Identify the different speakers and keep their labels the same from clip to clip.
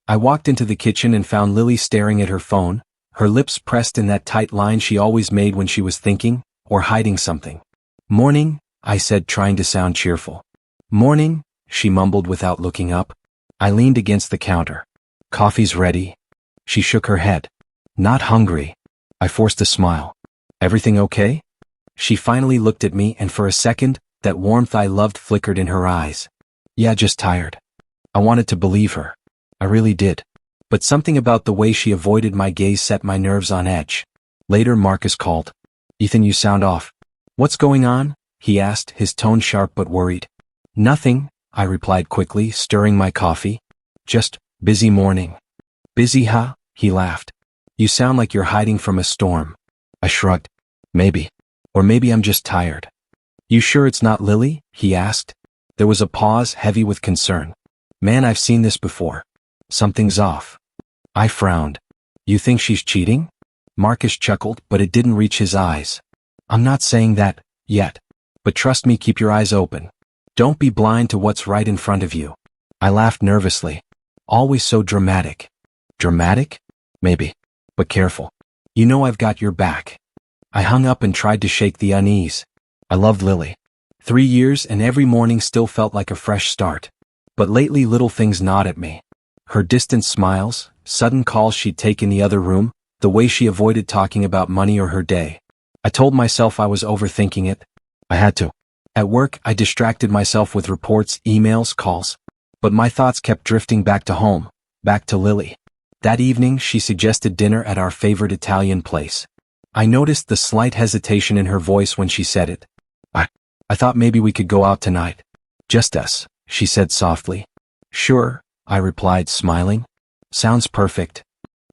Speaker 1: I walked into the kitchen and found Lily staring at her phone, her lips pressed in that tight line she always made when she was thinking, or hiding something. "Morning," I said, trying to sound cheerful. "Morning," she mumbled without looking up. I leaned against the counter. "Coffee's ready." She shook her head. "Not hungry." I forced a smile. "Everything okay?" She finally looked at me, and for a second, that warmth I loved flickered in her eyes. "Yeah, just tired." I wanted to believe her. I really did. But something about the way she avoided my gaze set my nerves on edge. Later, Marcus called. "Ethan, you sound off." "What's going on?" he asked, his tone sharp but worried. "Nothing," I replied quickly, stirring my coffee. "Just busy morning." "Busy, huh?" he laughed. "You sound like you're hiding from a storm." I shrugged. "Maybe. Or maybe I'm just tired." "You sure it's not Lily?" he asked. There was a pause, heavy with concern. "Man, I've seen this before. Something's off." I frowned. "You think she's cheating?" Marcus chuckled, but it didn't reach his eyes. "I'm not saying that, yet. But trust me, keep your eyes open. Don't be blind to what's right in front of you." I laughed nervously. "Always so dramatic." "Dramatic? Maybe. But careful. You know I've got your back." I hung up and tried to shake the unease. I loved Lily. 3 years, and every morning still felt like a fresh start. But lately little things gnawed at me. Her distant smiles, sudden calls she'd take in the other room, the way she avoided talking about money or her day. I told myself I was overthinking it. I had to. At work, I distracted myself with reports, emails, calls. But my thoughts kept drifting back to home, back to Lily. That evening, she suggested dinner at our favorite Italian place. I noticed the slight hesitation in her voice when she said it. I thought maybe we could go out tonight. "Just us," she said softly. "Sure," I replied, smiling. "Sounds perfect."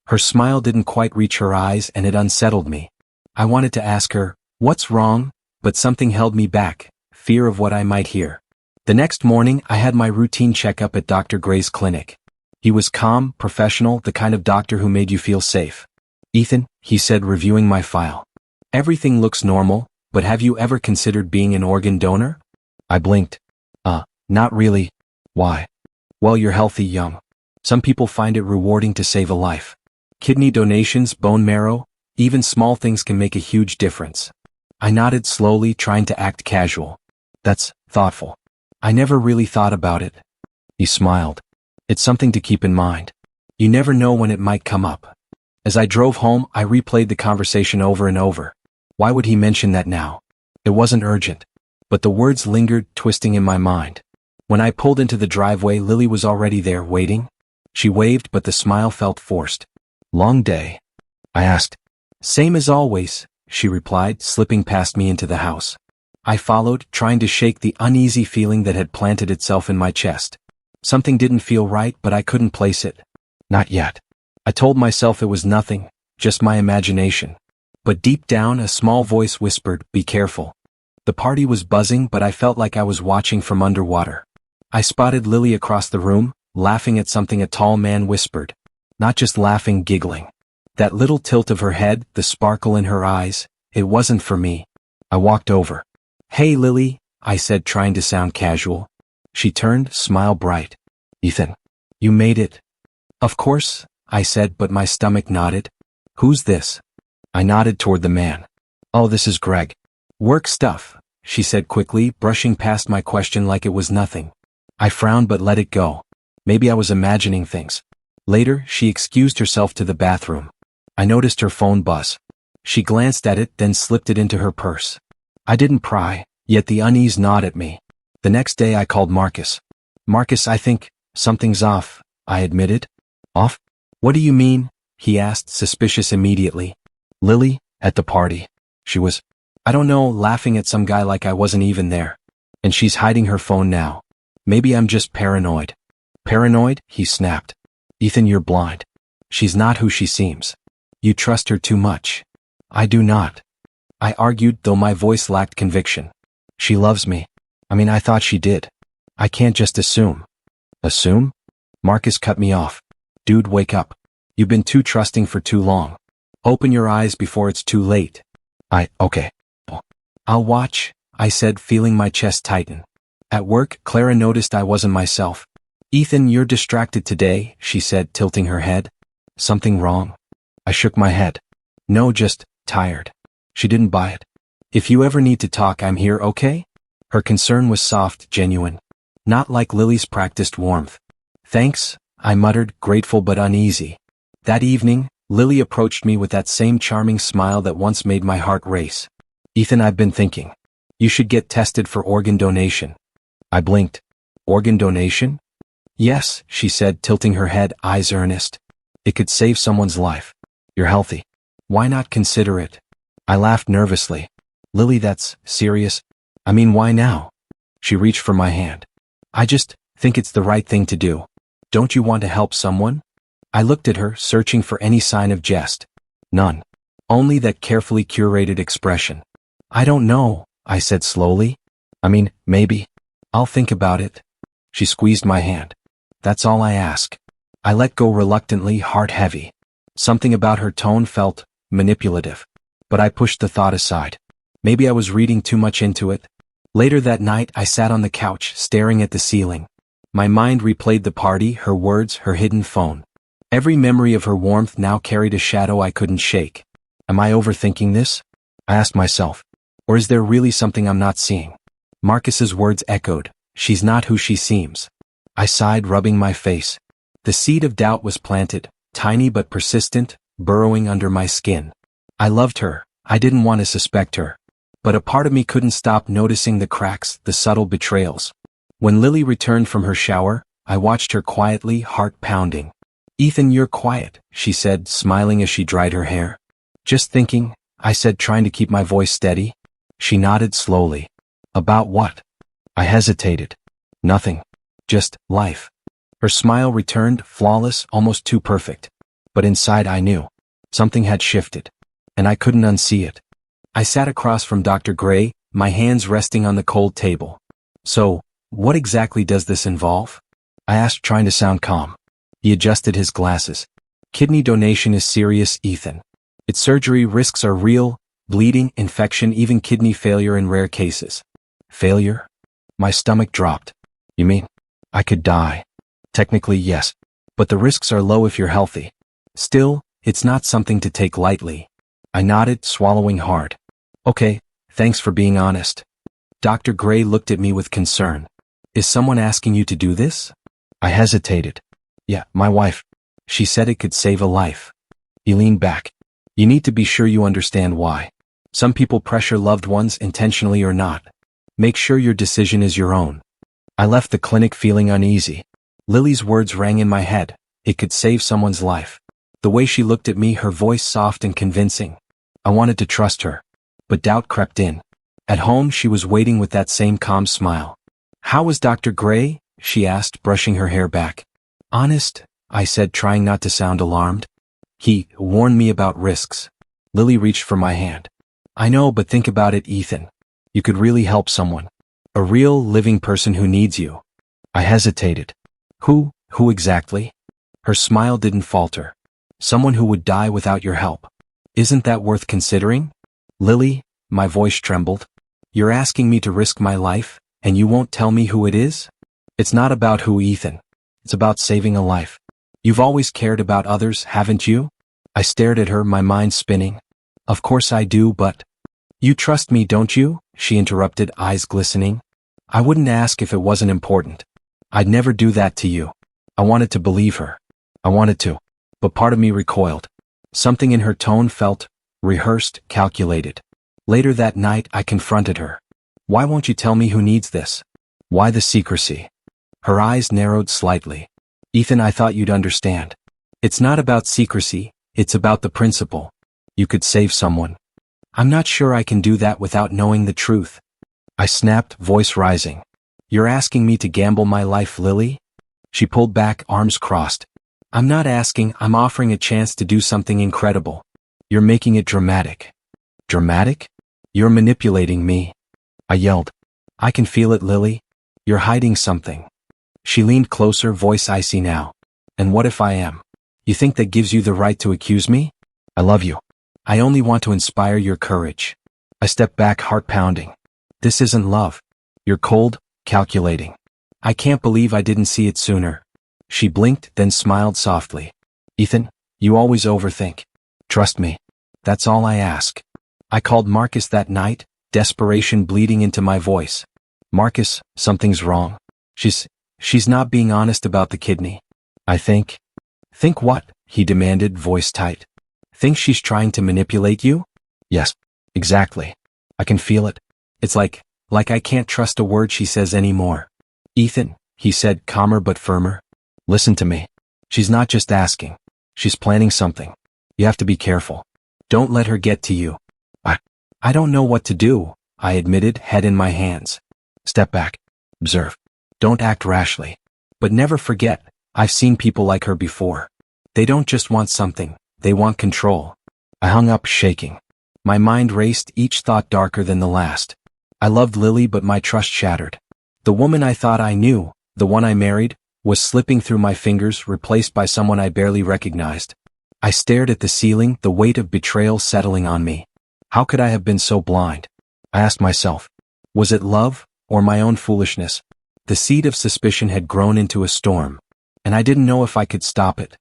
Speaker 1: Her smile didn't quite reach her eyes, and it unsettled me. I wanted to ask her, "What's wrong?" but something held me back, fear of what I might hear. The next morning, I had my routine checkup at Dr. Gray's clinic. He was calm, professional, the kind of doctor who made you feel safe. "Ethan," he said, reviewing my file. "Everything looks normal, but have you ever considered being an organ donor?" I blinked. Not really." "Why?" "Well, you're healthy, young. Some people find it rewarding to save a life. Kidney donations, bone marrow, even small things can make a huge difference." I nodded slowly, trying to act casual. "That's thoughtful. I never really thought about it." He smiled. "It's something to keep in mind. You never know when it might come up." As I drove home, I replayed the conversation over and over. Why would he mention that now? It wasn't urgent. But the words lingered, twisting in my mind. When I pulled into the driveway, Lily was already there, waiting. She waved, but the smile felt forced. "Long day?" I asked. "Same as always," she replied, slipping past me into the house. I followed, trying to shake the uneasy feeling that had planted itself in my chest. Something didn't feel right, but I couldn't place it. Not yet. I told myself it was nothing, just my imagination. But deep down, a small voice whispered, "Be careful." The party was buzzing, but I felt like I was watching from underwater. I spotted Lily across the room, laughing at something a tall man whispered. Not just laughing, giggling. That little tilt of her head, the sparkle in her eyes, it wasn't for me. I walked over. "Hey, Lily," I said, trying to sound casual. She turned, smile bright. "Ethan, you made it." "Of course," I said, but my stomach nodded. "Who's this?" I nodded toward the man. "Oh, this is Greg." "Work stuff," she said quickly, brushing past my question like it was nothing. I frowned but let it go. Maybe I was imagining things. Later, she excused herself to the bathroom. I noticed her phone buzz. She glanced at it, then slipped it into her purse. I didn't pry, yet the unease gnawed at me. The next day I called Marcus. "Marcus, I think something's off," I admitted. "Off? What do you mean?" he asked, suspicious immediately. "Lily, at the party. She was, I don't know, laughing at some guy like I wasn't even there. And she's hiding her phone now. Maybe I'm just paranoid." "Paranoid?" he snapped. "Ethan, you're blind. She's not who she seems. You trust her too much." "I do not," I argued, though my voice lacked conviction. "She loves me. I thought she did. I can't just assume." "Assume?" Marcus cut me off. "Dude, wake up. You've been too trusting for too long. Open your eyes before it's too late." Okay. "I'll watch," I said, feeling my chest tighten. At work, Clara noticed I wasn't myself. Ethan, you're distracted today, she said, tilting her head. Something wrong? I shook my head. No, just tired. She didn't buy it. If you ever need to talk, I'm here, okay? Her concern was soft, genuine. Not like Lily's practiced warmth. Thanks, I muttered, grateful but uneasy. That evening, Lily approached me with that same charming smile that once made my heart race. Ethan, I've been thinking. You should get tested for organ donation. I blinked. Organ donation? Yes, she said, tilting her head, eyes earnest. It could save someone's life. You're healthy. Why not consider it? I laughed nervously. Lily, that's serious. I mean, why now? She reached for my hand. I just think it's the right thing to do. Don't you want to help someone? I looked at her, searching for any sign of jest. None. Only that carefully curated expression. I don't know, I said slowly. I mean, maybe. I'll think about it. She squeezed my hand. That's all I ask. I let go reluctantly, heart heavy. Something about her tone felt manipulative. But I pushed the thought aside. Maybe I was reading too much into it. Later that night, I sat on the couch, staring at the ceiling. My mind replayed the party, her words, her hidden phone. Every memory of her warmth now carried a shadow I couldn't shake. Am I overthinking this? I asked myself. Or is there really something I'm not seeing? Marcus's words echoed. She's not who she seems. I sighed, rubbing my face. The seed of doubt was planted, tiny but persistent, burrowing under my skin. I loved her. I didn't want to suspect her. But a part of me couldn't stop noticing the cracks, the subtle betrayals. When Lily returned from her shower, I watched her quietly, heart pounding. Ethan, you're quiet, she said, smiling as she dried her hair. Just thinking, I said, trying to keep my voice steady. She nodded slowly. About what? I hesitated. Nothing. Just life. Her smile returned, flawless, almost too perfect. But inside I knew. Something had shifted. And I couldn't unsee it. I sat across from Dr. Gray, my hands resting on the cold table. So, what exactly does this involve? I asked, trying to sound calm. He adjusted his glasses. Kidney donation is serious, Ethan. Its surgery risks are real, bleeding, infection, even kidney failure in rare cases. Failure? My stomach dropped. You mean, I could die? Technically, yes. But the risks are low if you're healthy. Still, it's not something to take lightly. I nodded, swallowing hard. Okay, thanks for being honest. Dr. Gray looked at me with concern. Is someone asking you to do this? I hesitated. Yeah, my wife. She said it could save a life. He leaned back. You need to be sure you understand why. Some people pressure loved ones intentionally or not. Make sure your decision is your own. I left the clinic feeling uneasy. Lily's words rang in my head. It could save someone's life. The way she looked at me, her voice soft and convincing. I wanted to trust her. But doubt crept in. At home, she was waiting with that same calm smile. How was Dr. Gray? She asked, brushing her hair back. Honest, I said, trying not to sound alarmed. He warned me about risks. Lily reached for my hand. I know, but think about it, Ethan. You could really help someone. A real, living person who needs you. I hesitated. Who exactly? Her smile didn't falter. Someone who would die without your help. Isn't that worth considering? Lily, my voice trembled. You're asking me to risk my life, and you won't tell me who it is? It's not about who, Ethan. It's about saving a life. You've always cared about others, haven't you? I stared at her, my mind spinning. Of course I do, but... You trust me, don't you? She interrupted, eyes glistening. I wouldn't ask if it wasn't important. I'd never do that to you. I wanted to believe her. I wanted to. But part of me recoiled. Something in her tone felt rehearsed, calculated. Later that night, I confronted her. Why won't you tell me who needs this? Why the secrecy? Her eyes narrowed slightly. Ethan, I thought you'd understand. It's not about secrecy, it's about the principle. You could save someone. I'm not sure I can do that without knowing the truth. I snapped, voice rising. You're asking me to gamble my life, Lily? She pulled back, arms crossed. I'm not asking, I'm offering a chance to do something incredible. You're making it dramatic. Dramatic? You're manipulating me. I yelled. I can feel it, Lily. You're hiding something. She leaned closer, voice icy now. And what if I am? You think that gives you the right to accuse me? I love you. I only want to inspire your courage. I stepped back, heart pounding. This isn't love. You're cold, calculating. I can't believe I didn't see it sooner. She blinked, then smiled softly. Ethan, you always overthink. Trust me. That's all I ask. I called Marcus that night, desperation bleeding into my voice. Marcus, something's wrong. She's not being honest about the kidney. I think. Think what? He demanded, voice tight. Think she's trying to manipulate you? Yes, exactly. I can feel it. It's like I can't trust a word she says anymore. Ethan, he said, calmer but firmer. Listen to me. She's not just asking. She's planning something. You have to be careful. Don't let her get to you. I don't know what to do, I admitted, head in my hands. Step back. Observe. Don't act rashly. But never forget, I've seen people like her before. They don't just want something, they want control. I hung up, shaking. My mind raced, each thought darker than the last. I loved Lily, but my trust shattered. The woman I thought I knew, the one I married, was slipping through my fingers, replaced by someone I barely recognized. I stared at the ceiling, the weight of betrayal settling on me. How could I have been so blind? I asked myself. Was it love, or my own foolishness? The seed of suspicion had grown into a storm, and I didn't know if I could stop it.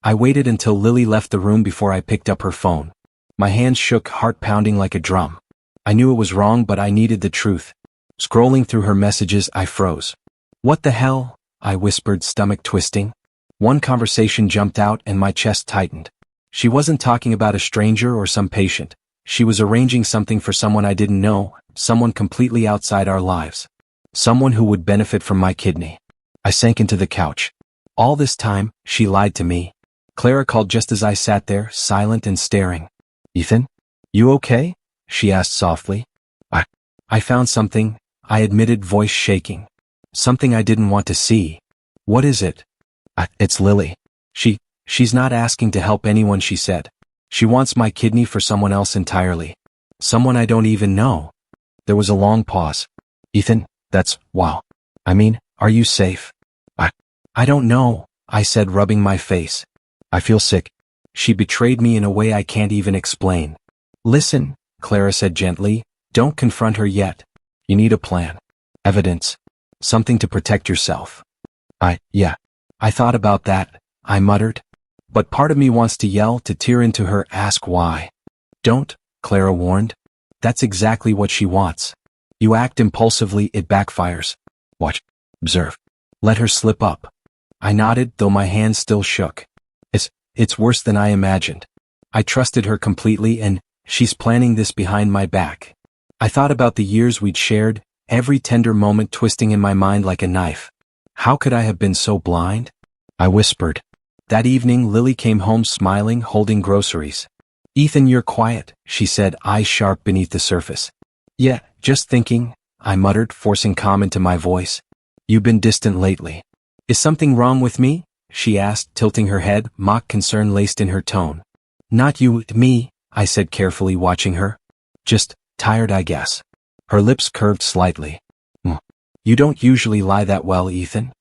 Speaker 1: I waited until Lily left the room before I picked up her phone. My hands shook, heart pounding like a drum. I knew it was wrong, but I needed the truth. Scrolling through her messages, I froze. What the hell? I whispered, stomach twisting. One conversation jumped out and my chest tightened. She wasn't talking about a stranger or some patient. She was arranging something for someone I didn't know, someone completely outside our lives. Someone who would benefit from my kidney. I sank into the couch. All this time, she lied to me. Clara called just as I sat there, silent and staring. Ethan? You okay? She asked softly. I found something, I admitted, voice shaking. Something I didn't want to see. What is it? It's Lily. She's not asking to help anyone, she said. She wants my kidney for someone else entirely. Someone I don't even know. There was a long pause. Ethan, wow. I mean, are you safe? I don't know, I said, rubbing my face. I feel sick. She betrayed me in a way I can't even explain. Listen, Clara said gently, don't confront her yet. You need a plan. Evidence. Something to protect yourself. Yeah. I thought about that, I muttered. But part of me wants to yell, to tear into her, ask why. Don't, Clara warned. That's exactly what she wants. You act impulsively, it backfires. Watch. Observe. Let her slip up. I nodded, though my hands still shook. It's worse than I imagined. I trusted her completely, and she's planning this behind my back. I thought about the years we'd shared, every tender moment twisting in my mind like a knife. How could I have been so blind? I whispered. That evening, Lily came home smiling, holding groceries. Ethan, you're quiet, she said, eyes sharp beneath the surface. Yeah, just thinking, I muttered, forcing calm into my voice. You've been distant lately. Is something wrong with me? She asked, tilting her head, mock concern laced in her tone. Not you, me, I said carefully, watching her. Just tired, I guess. Her lips curved slightly. You don't usually lie that well, Ethan.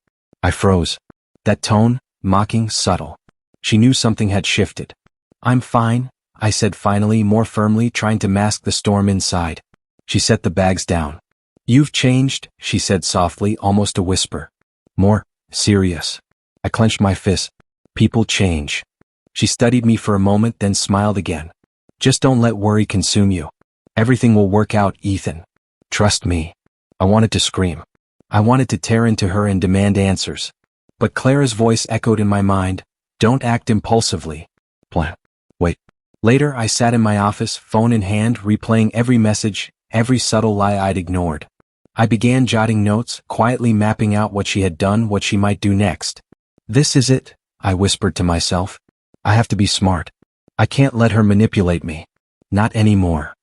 Speaker 1: I froze. That tone, mocking, subtle. She knew something had shifted. I'm fine, I said finally, more firmly, trying to mask the storm inside. She set the bags down. You've changed, she said softly, almost a whisper. More serious. I clenched my fist. People change. She studied me for a moment, then smiled again. Just don't let worry consume you. Everything will work out, Ethan. Trust me. I wanted to scream. I wanted to tear into her and demand answers. But Clara's voice echoed in my mind. Don't act impulsively. Plan. Wait. Later, I sat in my office, phone in hand, replaying every message, every subtle lie I'd ignored. I began jotting notes, quietly mapping out what she had done, what she might do next. This is it, I whispered to myself. I have to be smart. I can't let her manipulate me. Not anymore.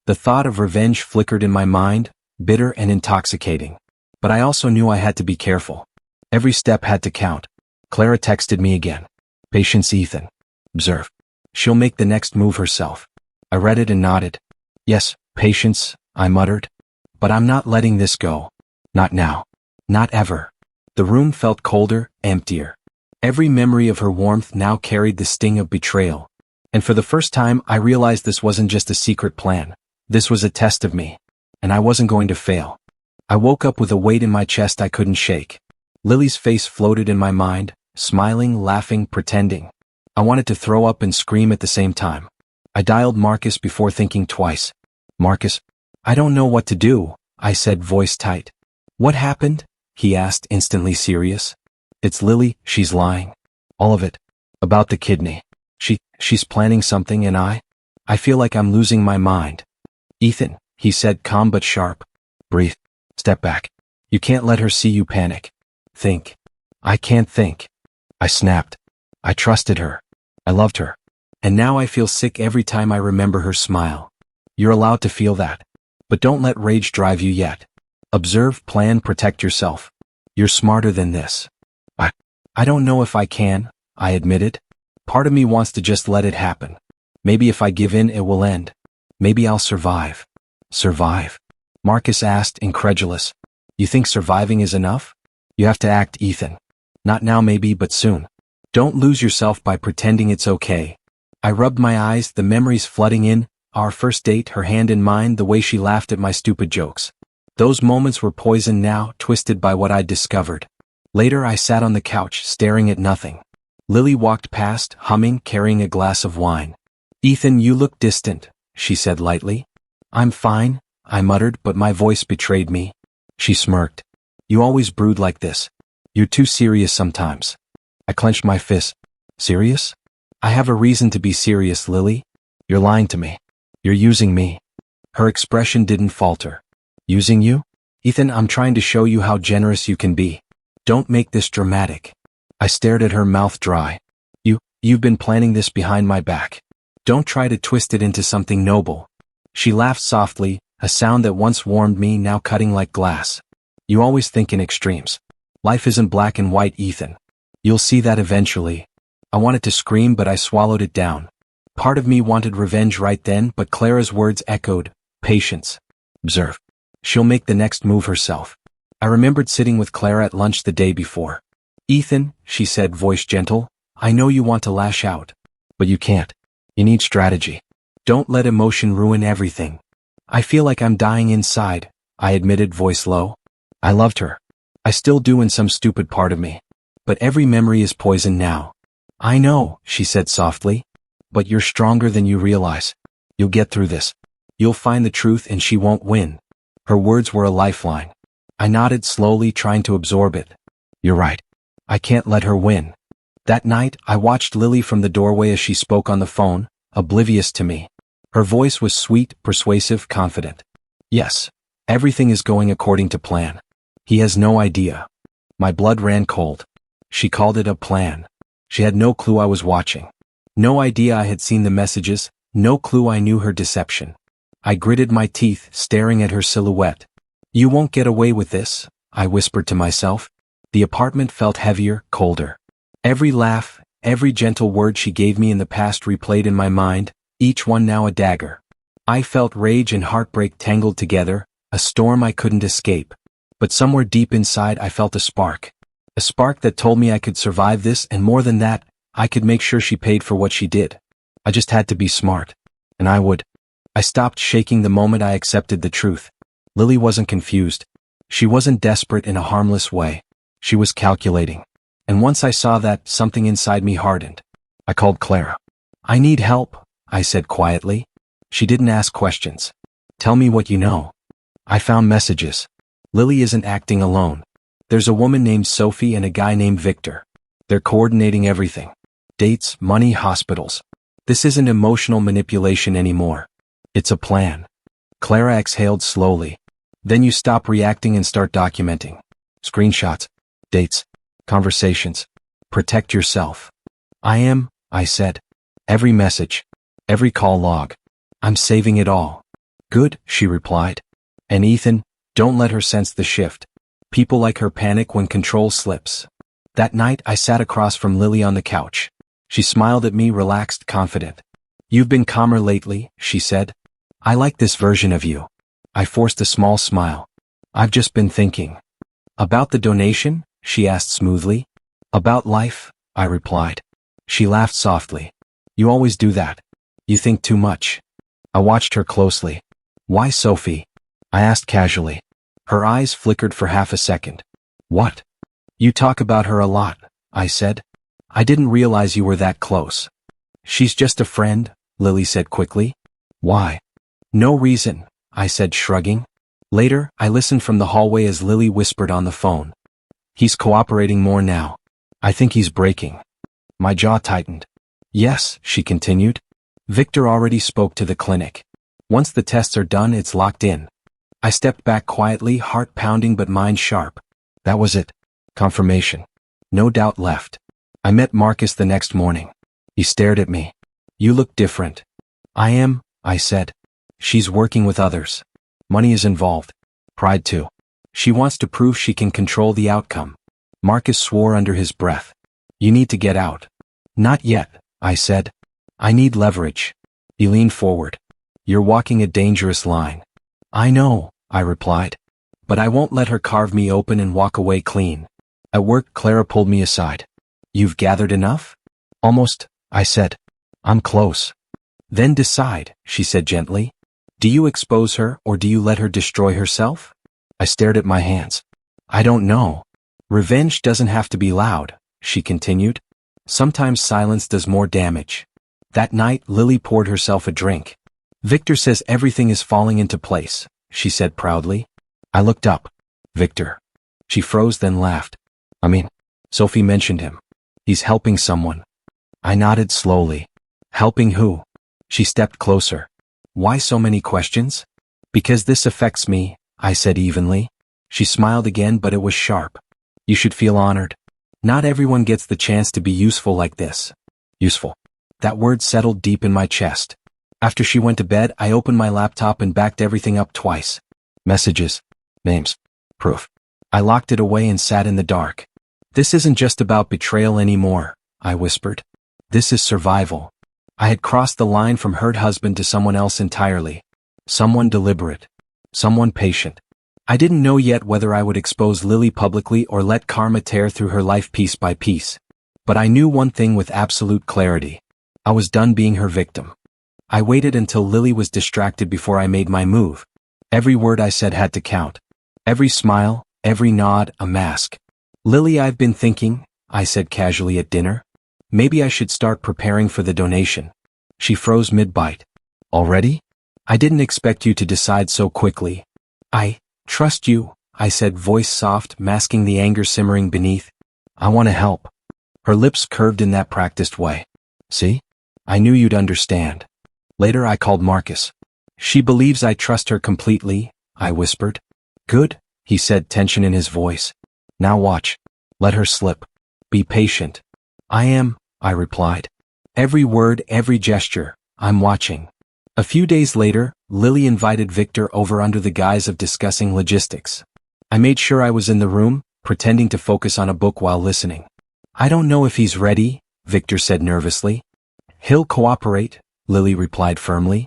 Speaker 1: The thought of revenge flickered in my mind, bitter and intoxicating. But I also knew I had to be careful. Every step had to count. Clara texted me again. Patience, Ethan. Observe. She'll make the next move herself. I read it and nodded. Yes, patience, I muttered. But I'm not letting this go. Not now. Not ever. The room felt colder, emptier. Every memory of her warmth now carried the sting of betrayal. And for the first time, I realized this wasn't just a secret plan. This was a test of me. And I wasn't going to fail. I woke up with a weight in my chest I couldn't shake. Lily's face floated in my mind, smiling, laughing, pretending. I wanted to throw up and scream at the same time. I dialed Marcus before thinking twice. Marcus, I don't know what to do, I said, voice tight. What happened? He asked, instantly serious. It's Lily, she's lying. All of it. About the kidney. She's planning something and I feel like I'm losing my mind. Ethan, he said, calm but sharp. Breathe. Step back. You can't let her see you panic. Think. I can't think. I snapped. I trusted her. I loved her. And now I feel sick every time I remember her smile. You're allowed to feel that. But don't let rage drive you yet. Observe, plan, protect yourself. You're smarter than this. I don't know if I can, I admitted. Part of me wants to just let it happen. Maybe if I give in, it will end. Maybe I'll survive. Survive? Marcus asked, incredulous. You think surviving is enough? You have to act, Ethan. Not now maybe, but soon. Don't lose yourself by pretending it's okay. I rubbed my eyes, the memories flooding in, our first date, her hand in mine, the way she laughed at my stupid jokes. Those moments were poisoned now, twisted by what I'd discovered. Later I sat on the couch, staring at nothing. Lily walked past, humming, carrying a glass of wine. Ethan, you look distant, she said lightly. I'm fine, I muttered, but my voice betrayed me. She smirked. You always brood like this. You're too serious sometimes. I clenched my fist. Serious? I have a reason to be serious, Lily. You're lying to me. You're using me. Her expression didn't falter. Using you? Ethan, I'm trying to show you how generous you can be. Don't make this dramatic. I stared at her, mouth dry. You've been planning this behind my back. Don't try to twist it into something noble. She laughed softly, a sound that once warmed me, now cutting like glass. You always think in extremes. Life isn't black and white, Ethan. You'll see that eventually. I wanted to scream, but I swallowed it down. Part of me wanted revenge right then, but Clara's words echoed, patience. Observe. She'll make the next move herself. I remembered sitting with Clara at lunch the day before. Ethan, she said, voice gentle, I know you want to lash out. But you can't. You need strategy. Don't let emotion ruin everything. I feel like I'm dying inside, I admitted, voice low. I loved her. I still do in some stupid part of me. But every memory is poison now. I know, she said softly. But you're stronger than you realize. You'll get through this. You'll find the truth and she won't win. Her words were a lifeline. I nodded slowly, trying to absorb it. You're right. I can't let her win. That night, I watched Lily from the doorway as she spoke on the phone, oblivious to me. Her voice was sweet, persuasive, confident. Yes, everything is going according to plan. He has no idea. My blood ran cold. She called it a plan. She had no clue I was watching. No idea I had seen the messages, no clue I knew her deception. I gritted my teeth, staring at her silhouette. You won't get away with this, I whispered to myself. The apartment felt heavier, colder. Every laugh, every gentle word she gave me in the past replayed in my mind, each one now a dagger. I felt rage and heartbreak tangled together, a storm I couldn't escape. But somewhere deep inside I felt a spark that told me I could survive this, and more than that, I could make sure she paid for what she did. I just had to be smart. And I would. I stopped shaking the moment I accepted the truth. Lily wasn't confused. She wasn't desperate in a harmless way. She was calculating. And once I saw that, something inside me hardened. I called Clara. I need help, I said quietly. She didn't ask questions. Tell me what you know. I found messages. Lily isn't acting alone. There's a woman named Sophie and a guy named Victor. They're coordinating everything. Dates, money, hospitals. This isn't emotional manipulation anymore. It's a plan. Clara exhaled slowly. Then you stop reacting and start documenting. Screenshots. Dates. Conversations. Protect yourself. I said. Every message. Every call log. I'm saving it all. Good, she replied. And Ethan, don't let her sense the shift. People like her panic when control slips. That night I sat across from Lily on the couch. She smiled at me, relaxed, confident. You've been calmer lately, she said. I like this version of you. I forced a small smile. I've just been thinking. About the donation? She asked smoothly. About life? I replied. She laughed softly. You always do that. You think too much. I watched her closely. Why Sophie? I asked casually. Her eyes flickered for half a second. What? You talk about her a lot, I said. I didn't realize you were that close. She's just a friend, Lily said quickly. Why? No reason, I said shrugging. Later, I listened from the hallway as Lily whispered on the phone. He's cooperating more now. I think he's breaking. My jaw tightened. Yes, she continued. Victor already spoke to the clinic. Once the tests are done, it's locked in. I stepped back quietly, heart pounding but mind sharp. That was it. Confirmation. No doubt left. I met Marcus the next morning. He stared at me. You look different. I am, I said. She's working with others. Money is involved. Pride too. She wants to prove she can control the outcome. Marcus swore under his breath. You need to get out. Not yet, I said. I need leverage. He leaned forward. You're walking a dangerous line. I know, I replied. But I won't let her carve me open and walk away clean. At work, Clara pulled me aside. You've gathered enough? Almost, I said. I'm close. Then decide, she said gently. Do you expose her or do you let her destroy herself? I stared at my hands. I don't know. Revenge doesn't have to be loud, she continued. Sometimes silence does more damage. That night, Lily poured herself a drink. Victor says everything is falling into place, she said proudly. I looked up. Victor. She froze then laughed. Sophie mentioned him. He's helping someone. I nodded slowly. Helping who? She stepped closer. Why so many questions? Because this affects me, I said evenly. She smiled again, but it was sharp. You should feel honored. Not everyone gets the chance to be useful like this. Useful. That word settled deep in my chest. After she went to bed, I opened my laptop and backed everything up twice. Messages. Names. Proof. I locked it away and sat in the dark. This isn't just about betrayal anymore, I whispered. This is survival. I had crossed the line from hurt husband to someone else entirely. Someone deliberate. Someone patient. I didn't know yet whether I would expose Lily publicly or let karma tear through her life piece by piece. But I knew one thing with absolute clarity. I was done being her victim. I waited until Lily was distracted before I made my move. Every word I said had to count. Every smile, every nod, a mask. Lily, I've been thinking, I said casually at dinner. Maybe I should start preparing for the donation. She froze mid-bite. Already? I didn't expect you to decide so quickly. I trust you, I said, voice soft, masking the anger simmering beneath. I want to help. Her lips curved in that practiced way. See? I knew you'd understand. Later I called Marcus. She believes I trust her completely, I whispered. Good, he said, tension in his voice. Now watch. Let her slip. Be patient. I am, I replied. Every word, every gesture, I'm watching. A few days later, Lily invited Victor over under the guise of discussing logistics. I made sure I was in the room, pretending to focus on a book while listening. I don't know if he's ready, Victor said nervously. He'll cooperate, Lily replied firmly.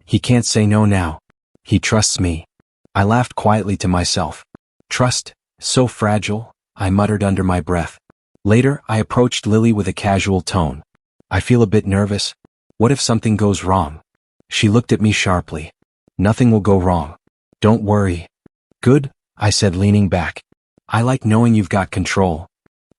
Speaker 1: He can't say no now. He trusts me. I laughed quietly to myself. Trust, so fragile, I muttered under my breath. Later, I approached Lily with a casual tone. I feel a bit nervous. What if something goes wrong? She looked at me sharply. Nothing will go wrong. Don't worry. Good, I said, leaning back. I like knowing you've got control.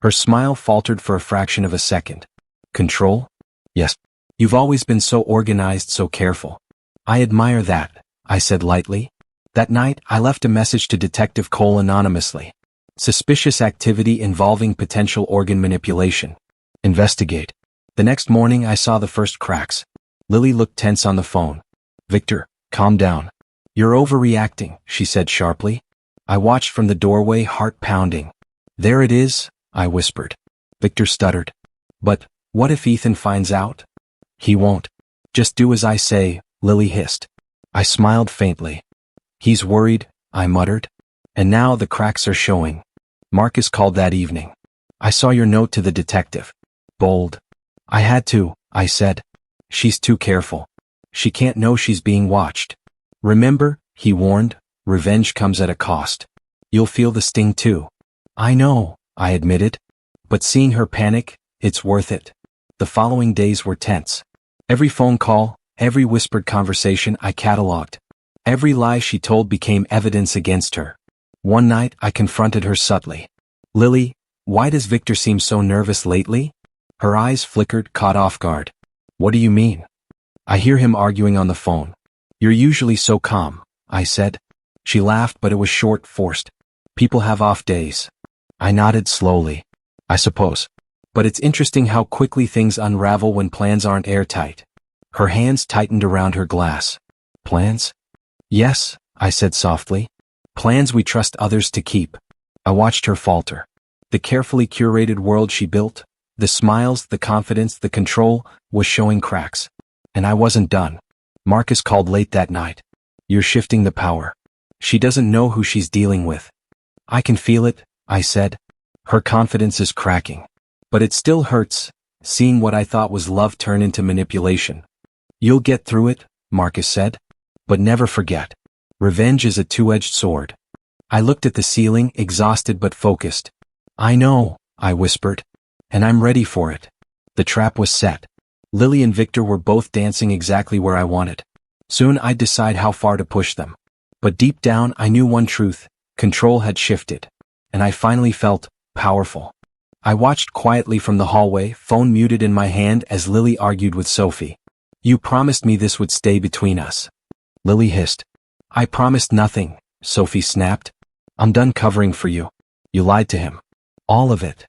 Speaker 1: Her smile faltered for a fraction of a second. Control? Yes. You've always been so organized, so careful. I admire that, I said lightly. That night, I left a message to Detective Cole anonymously. Suspicious activity involving potential organ manipulation. Investigate. The next morning, I saw the first cracks. Lily looked tense on the phone. Victor, calm down. You're overreacting, she said sharply. I watched from the doorway, heart pounding. There it is, I whispered. Victor stuttered. But, what if Ethan finds out? He won't. Just do as I say, Lily hissed. I smiled faintly. He's worried, I muttered. And now the cracks are showing. Marcus called that evening. I saw your note to the detective. Bold. I had to, I said. She's too careful. She can't know she's being watched. Remember, he warned, revenge comes at a cost. You'll feel the sting too. I know, I admitted. But seeing her panic, it's worth it. The following days were tense. Every phone call, every whispered conversation I cataloged. Every lie she told became evidence against her. One night, I confronted her subtly. Lily, Why does Victor seem so nervous lately? Her eyes flickered, caught off guard. What do you mean? I hear him arguing on the phone. You're usually so calm, I said. She laughed, but it was short, forced. People have off days. I nodded slowly. I suppose. But it's interesting how quickly things unravel when plans aren't airtight. Her hands tightened around her glass. Plans? Yes, I said softly. Plans we trust others to keep. I watched her falter. The carefully curated world she built, the smiles, the confidence, the control, was showing cracks. And I wasn't done. Marcus called late that night. You're shifting the power. She doesn't know who she's dealing with. I can feel it, I said. Her confidence is cracking. But it still hurts, seeing what I thought was love turn into manipulation. You'll get through it, Marcus said. But never forget. Revenge is a two-edged sword. I looked at the ceiling, exhausted but focused. I know, I whispered. And I'm ready for it. The trap was set. Lily and Victor were both dancing exactly where I wanted. Soon I'd decide how far to push them. But deep down I knew one truth. Control had shifted. And I finally felt powerful. I watched quietly from the hallway, phone muted in my hand as Lily argued with Sophie. You promised me this would stay between us. Lily hissed. I promised nothing, Sophie snapped. I'm done covering for you. You lied to him. All of it.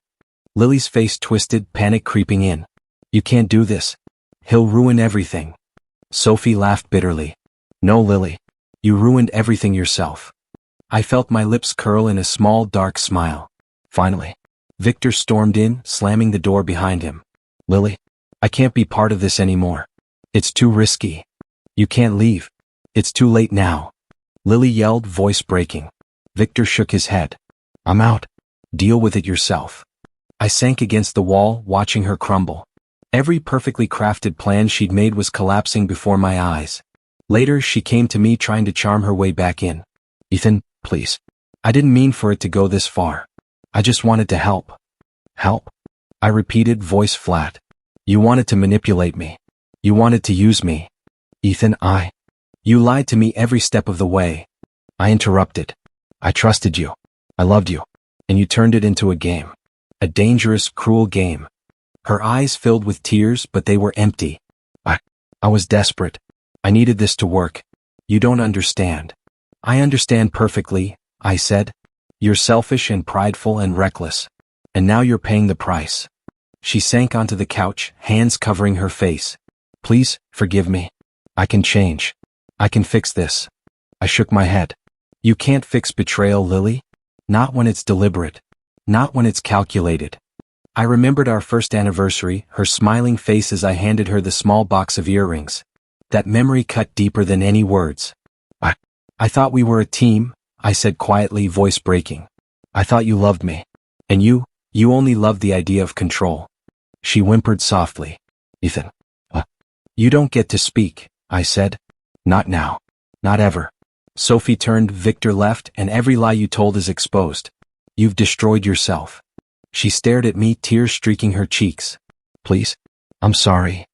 Speaker 1: Lily's face twisted, panic creeping in. You can't do this. He'll ruin everything. Sophie laughed bitterly. No, Lily. You ruined everything yourself. I felt my lips curl in a small, dark smile. Finally, Victor stormed in, slamming the door behind him. Lily, I can't be part of this anymore. It's too risky. You can't leave. It's too late now. Lily yelled, voice breaking. Victor shook his head. I'm out. Deal with it yourself. I sank against the wall, watching her crumble. Every perfectly crafted plan she'd made was collapsing before my eyes. Later, she came to me trying to charm her way back in. Ethan, please. I didn't mean for it to go this far. I just wanted to help. Help? I repeated, voice flat. You wanted to manipulate me. You wanted to use me. Ethan, You lied to me every step of the way. I interrupted. I trusted you. I loved you. And you turned it into a game. A dangerous, cruel game. Her eyes filled with tears, but they were empty. I was desperate. I needed this to work. You don't understand. I understand perfectly, I said. You're selfish and prideful and reckless. And now you're paying the price. She sank onto the couch, hands covering her face. Please, forgive me. I can change. I can fix this. I shook my head. You can't fix betrayal, Lily. Not when it's deliberate. Not when it's calculated. I remembered our first anniversary, her smiling face as I handed her the small box of earrings. That memory cut deeper than any words. I thought we were a team, I said quietly, voice breaking. I thought you loved me. And you only loved the idea of control. She whimpered softly. Ethan. You don't get to speak, I said. Not now. Not ever. Sophie turned, Victor left, and every lie you told is exposed. You've destroyed yourself. She stared at me, tears streaking her cheeks. Please? I'm sorry.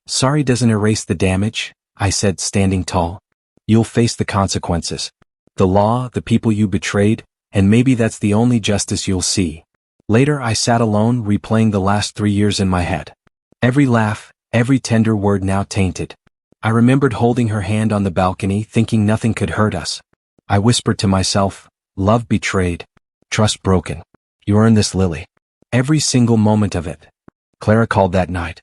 Speaker 1: Sorry doesn't erase the damage, I said, standing tall. You'll face the consequences. The law, the people you betrayed, and maybe that's the only justice you'll see. Later I sat alone, replaying the last 3 years in my head. Every laugh, every tender word now tainted. I remembered holding her hand on the balcony, thinking nothing could hurt us. I whispered to myself, love betrayed, trust broken. You earned this, Lily. Every single moment of it. Clara called that night.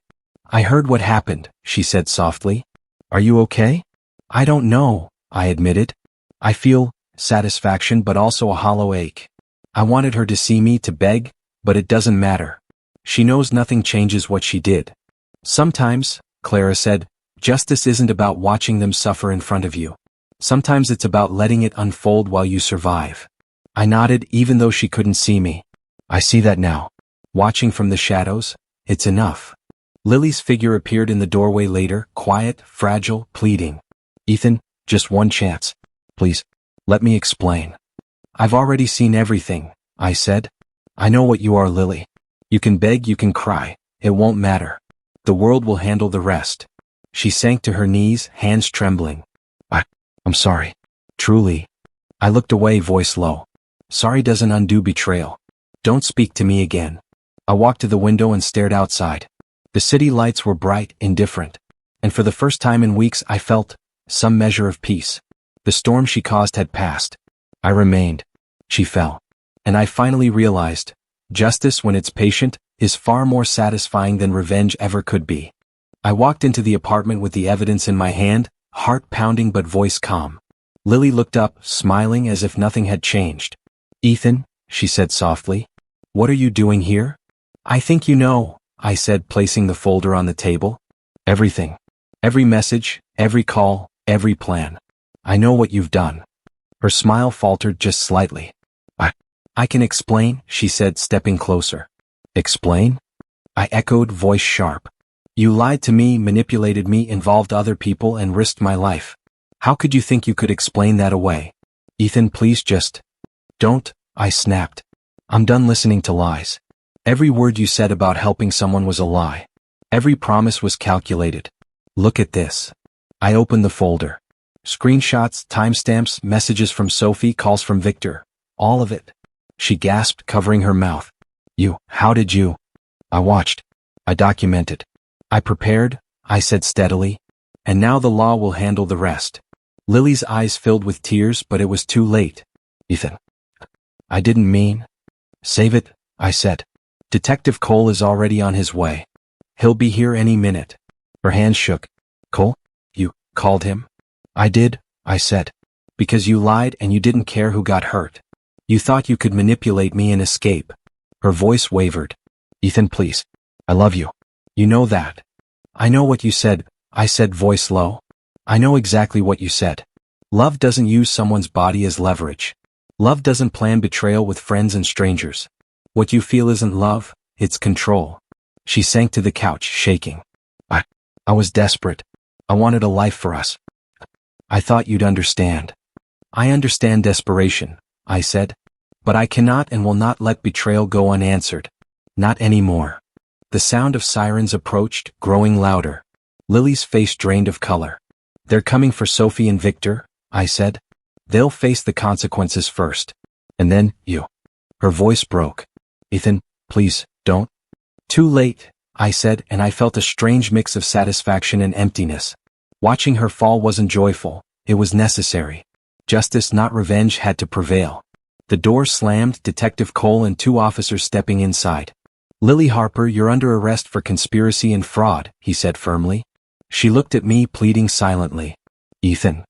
Speaker 1: I heard what happened, she said softly. Are you okay? I don't know, I admitted. I feel satisfaction but also a hollow ache. I wanted her to see me, to beg, but it doesn't matter. She knows nothing changes what she did. Sometimes, Clara said, justice isn't about watching them suffer in front of you. Sometimes it's about letting it unfold while you survive. I nodded even though she couldn't see me. I see that now. Watching from the shadows, it's enough. Lily's figure appeared in the doorway later, quiet, fragile, pleading. Ethan, just one chance. Please, let me explain. I've already seen everything, I said. I know what you are, Lily. You can beg, you can cry. It won't matter. The world will handle the rest. She sank to her knees, hands trembling. I'm sorry. Truly. I looked away, voice low. Sorry doesn't undo betrayal. Don't speak to me again. I walked to the window and stared outside. The city lights were bright, indifferent. And for the first time in weeks I felt some measure of peace. The storm she caused had passed. I remained. She fell. And I finally realized, justice, when it's patient, is far more satisfying than revenge ever could be. I walked into the apartment with the evidence in my hand, heart pounding but voice calm. Lily looked up, smiling as if nothing had changed. "Ethan," she said softly, "what are you doing here?" "I think you know," I said, placing the folder on the table. "Everything. Every message, every call, every plan. I know what you've done." Her smile faltered just slightly. I can explain," she said, stepping closer. "Explain?" I echoed, voice sharp. "You lied to me, manipulated me, involved other people, and risked my life. How could you think you could explain that away?" "Ethan, please just don't," I snapped. "I'm done listening to lies. Every word you said about helping someone was a lie. Every promise was calculated. Look at this." I opened the folder. Screenshots, timestamps, messages from Sophie, calls from Victor. All of it. She gasped, covering her mouth. How did you?" "I watched. I documented. I prepared," I said steadily. "And now the law will handle the rest." Lily's eyes filled with tears, but it was too late. "Ethan, I didn't mean." "Save it," I said. "Detective Cole is already on his way. He'll be here any minute." Her hands shook. "Cole? You called him?" "I did," I said. "Because you lied and you didn't care who got hurt. You thought you could manipulate me and escape." Her voice wavered. "Ethan, please. I love you. You know that." "I know what you said," I said, voice low. "I know exactly what you said. Love doesn't use someone's body as leverage. Love doesn't plan betrayal with friends and strangers. What you feel isn't love, it's control." She sank to the couch, shaking. I was desperate. I wanted a life for us. I thought you'd understand." "I understand desperation," I said. "But I cannot and will not let betrayal go unanswered. Not anymore." The sound of sirens approached, growing louder. Lily's face drained of color. "They're coming for Sophie and Victor," I said. "They'll face the consequences first. And then, you." Her voice broke. "Ethan, please, don't." "Too late," I said, and I felt a strange mix of satisfaction and emptiness. Watching her fall wasn't joyful, it was necessary. Justice, not revenge, had to prevail. The door slammed, Detective Cole and 2 officers stepping inside. "Lily Harper, you're under arrest for conspiracy and fraud," he said firmly. She looked at me, pleading silently. "Ethan."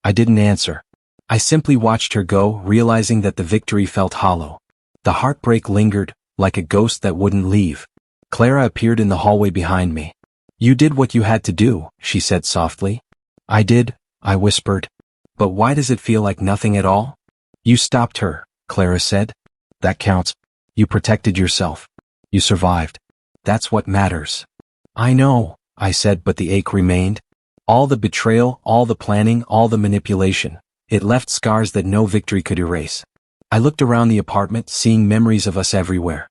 Speaker 1: I didn't answer. I simply watched her go, realizing that the victory felt hollow. The heartbreak lingered, like a ghost that wouldn't leave. Clara appeared in the hallway behind me. "You did what you had to do," she said softly. "I did," I whispered. "But why does it feel like nothing at all?" "You stopped her," Clara said. "That counts. You protected yourself. You survived. That's what matters." "I know," I said, but the ache remained. All the betrayal, all the planning, all the manipulation. It left scars that no victory could erase. I looked around the apartment, seeing memories of us everywhere.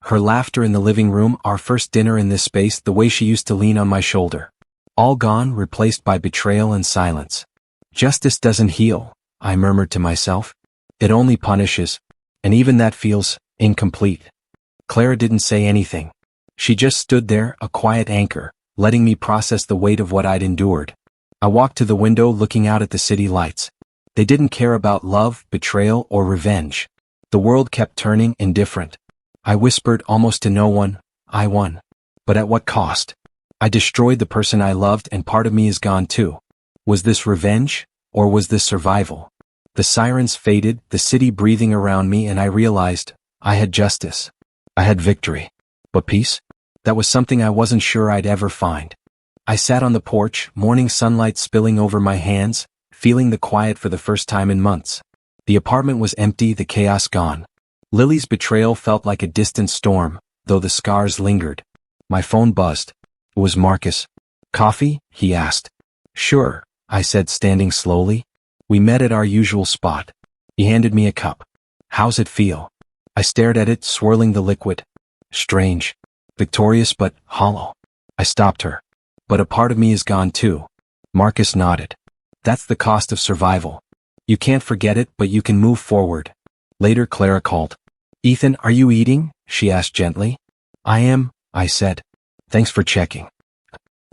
Speaker 1: Her laughter in the living room, our first dinner in this space, the way she used to lean on my shoulder. All gone, replaced by betrayal and silence. "Justice doesn't heal," I murmured to myself. "It only punishes. And even that feels incomplete." Clara didn't say anything. She just stood there, a quiet anchor, letting me process the weight of what I'd endured. I walked to the window, looking out at the city lights. They didn't care about love, betrayal, or revenge. The world kept turning, indifferent. I whispered, almost to no one, "I won. But at what cost? I destroyed the person I loved, and part of me is gone too." Was this revenge, or was this survival? The sirens faded, the city breathing around me, and I realized I had justice. I had victory. But peace? That was something I wasn't sure I'd ever find. I sat on the porch, morning sunlight spilling over my hands, feeling the quiet for the first time in months. The apartment was empty, the chaos gone. Lily's betrayal felt like a distant storm, though the scars lingered. My phone buzzed. It was Marcus. "Coffee?" he asked. "Sure," I said, standing slowly. We met at our usual spot. He handed me a cup. "How's it feel?" I stared at it, swirling the liquid. "Strange. Victorious but hollow." I stopped her. "But a part of me is gone too." Marcus nodded. "That's the cost of survival. You can't forget it, but you can move forward." Later, Clara called. Ethan, are you eating? She asked gently. I am, I said. Thanks for checking.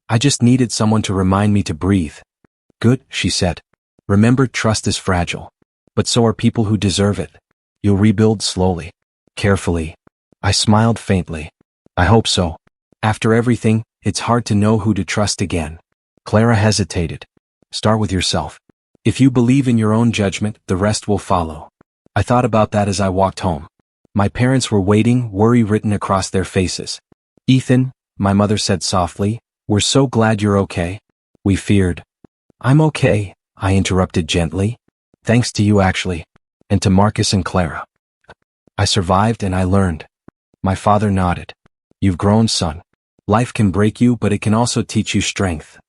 Speaker 1: I just needed someone to remind me to breathe. Good, she said. Remember, trust is fragile. But so are people who deserve it. You'll rebuild slowly. Carefully. I smiled faintly. I hope so. After everything, it's hard to know who to trust again. Clara hesitated. Start with yourself. If you believe in your own judgment, the rest will follow. I thought about that as I walked home. My parents were waiting, worry written across their faces. Ethan, my mother said softly, we're so glad you're okay. We feared. I'm okay, I interrupted gently. Thanks to you actually. And to Marcus and Clara. I survived and I learned. My father nodded. You've grown, son. Life can break you, but it can also teach you strength.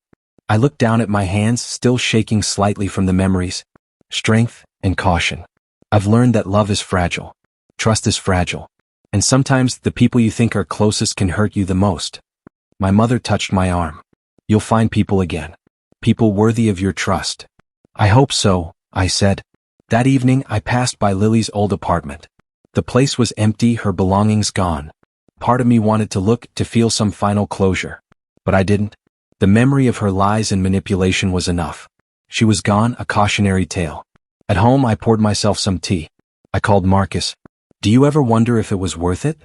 Speaker 1: I looked down at my hands, still shaking slightly from the memories. Strength and caution. I've learned that love is fragile. Trust is fragile. And sometimes the people you think are closest can hurt you the most. My mother touched my arm. You'll find people again. People worthy of your trust. I hope so, I said. That evening I passed by Lily's old apartment. The place was empty, her belongings gone. Part of me wanted to look, to feel some final closure. But I didn't. The memory of her lies and manipulation was enough. She was gone, a cautionary tale. At home I poured myself some tea. I called Marcus. Do you ever wonder if it was worth it?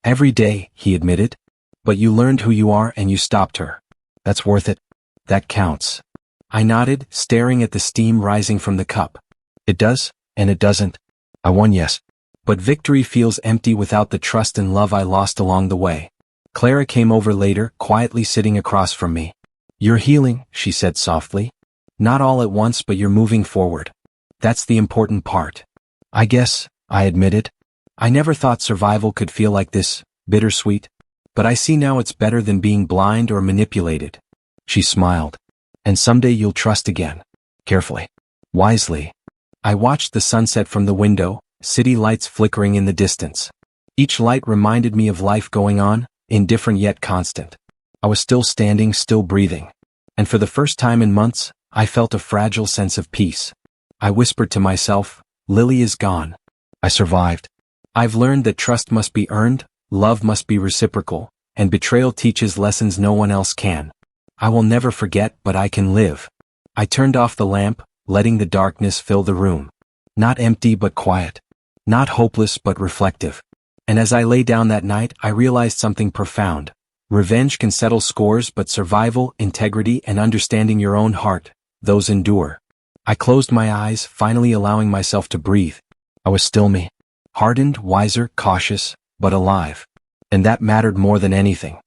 Speaker 1: Every day, he admitted. But you learned who you are and you stopped her. That's worth it. That counts. I nodded, staring at the steam rising from the cup. It does, and it doesn't. I won, yes. But victory feels empty without the trust and love I lost along the way. Clara came over later, quietly sitting across from me. You're healing, she said softly. Not all at once, but you're moving forward. That's the important part. I guess, I admitted. I never thought survival could feel like this, bittersweet. But I see now it's better than being blind or manipulated. She smiled. And someday you'll trust again. Carefully. Wisely. I watched the sunset from the window, city lights flickering in the distance. Each light reminded me of life going on, indifferent yet constant. I was still standing, still breathing. And for the first time in months, I felt a fragile sense of peace. I whispered to myself, Lily is gone. I survived. I've learned that trust must be earned, love must be reciprocal, and betrayal teaches lessons no one else can. I will never forget, but I can live. I turned off the lamp, letting the darkness fill the room. Not empty but quiet. Not hopeless but reflective. And as I lay down that night, I realized something profound. Revenge can settle scores, but survival, integrity, and understanding your own heart, those endure. I closed my eyes, finally allowing myself to breathe. I was still me. Hardened, wiser, cautious, but alive. And that mattered more than anything.